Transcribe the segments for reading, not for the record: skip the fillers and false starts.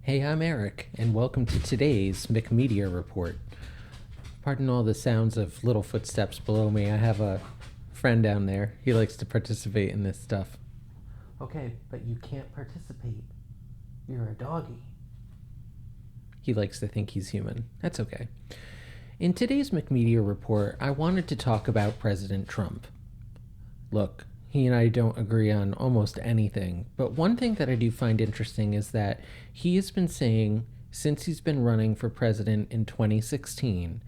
Hey, I'm Eric, and welcome to today's McMedia Report. Pardon all the sounds of little footsteps below me. I have a friend down there. He likes to participate in this stuff. Okay, but you can't participate. You're a doggy. He likes to think he's human. That's okay. In today's McMedia Report, I wanted to talk about President Trump. Look, he and I don't agree on almost anything, but one thing that I do find interesting is that he has been saying since he's been running for president in 2016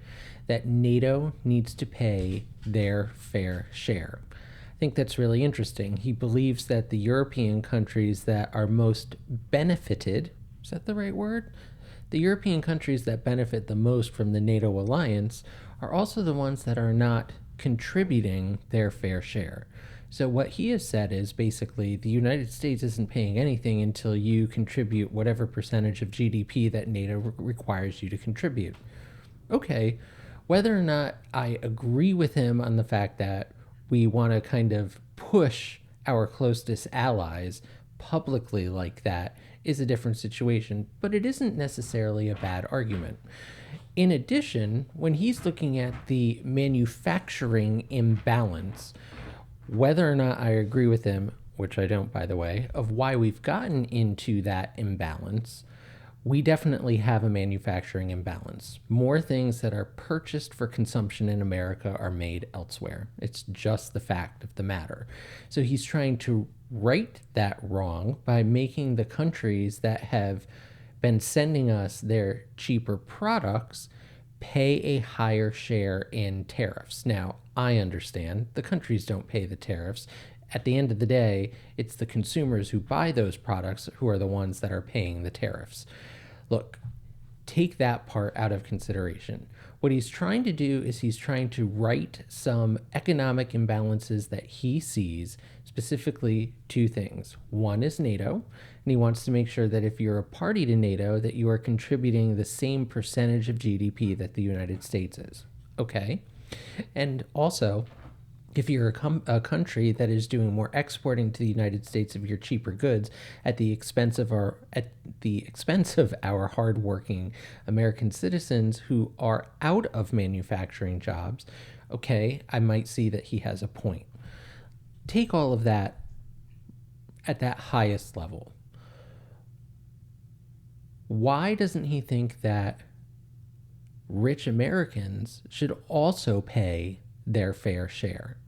that NATO needs to pay their fair share. I think that's really interesting. He believes that the European countries that are most benefited, is that the right word? The European countries that benefit the most from the NATO alliance are also the ones that are not contributing their fair share. So what he has said is basically the United States isn't paying anything until you contribute whatever percentage of GDP that NATO requires you to contribute. Okay, whether or not I agree with him on the fact that we want to kind of push our closest allies publicly like that is a different situation, but it isn't necessarily a bad argument. In addition, when he's looking at the manufacturing imbalance, whether or not I agree with him, which I don't, by the way, of why we've gotten into that imbalance, we definitely have a manufacturing imbalance. More things that are purchased for consumption in America are made elsewhere. It's just the fact of the matter. So he's trying to right that wrong by making the countries that have been sending us their cheaper products pay a higher share in tariffs. Now, I understand the countries don't pay the tariffs. At the end of the day, it's the consumers who buy those products who are the ones that are paying the tariffs. Look, take that part out of consideration. What he's trying to do is he's trying to right some economic imbalances that he sees, specifically two things. One is NATO, and he wants to make sure that if you're a party to NATO, that you are contributing the same percentage of GDP that the United States is. Okay. And also, if you're a country that is doing more exporting to the United States of your cheaper goods at the expense of our hardworking American citizens who are out of manufacturing jobs, okay, I might see that he has a point. Take all of that at that highest level. Why doesn't he think that rich Americans should also pay their fair share?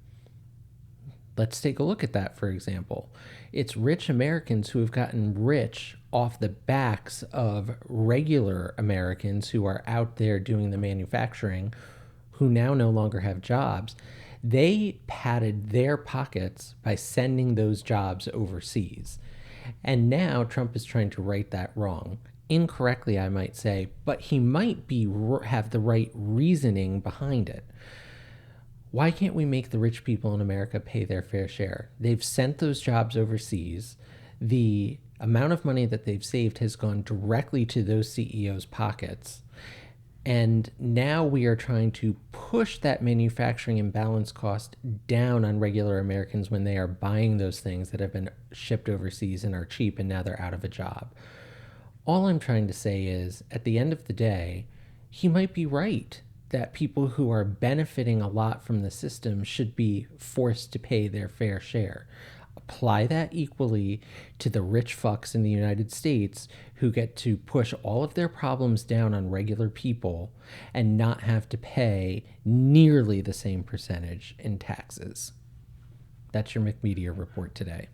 Let's take a look at that, for example. It's rich Americans who have gotten rich off the backs of regular Americans who are out there doing the manufacturing, who now no longer have jobs. They padded their pockets by sending those jobs overseas. And now Trump is trying to right that wrong. Incorrectly, I might say, but he might have the right reasoning behind it. Why can't we make the rich people in America pay their fair share? They've sent those jobs overseas. The amount of money that they've saved has gone directly to those CEOs' pockets. And now we are trying to push that manufacturing imbalance cost down on regular Americans when they are buying those things that have been shipped overseas and are cheap and now they're out of a job. All I'm trying to say is, at the end of the day, he might be right that people who are benefiting a lot from the system should be forced to pay their fair share. Apply that equally to the rich fucks in the United States who get to push all of their problems down on regular people and not have to pay nearly the same percentage in taxes. That's your McMedia report today.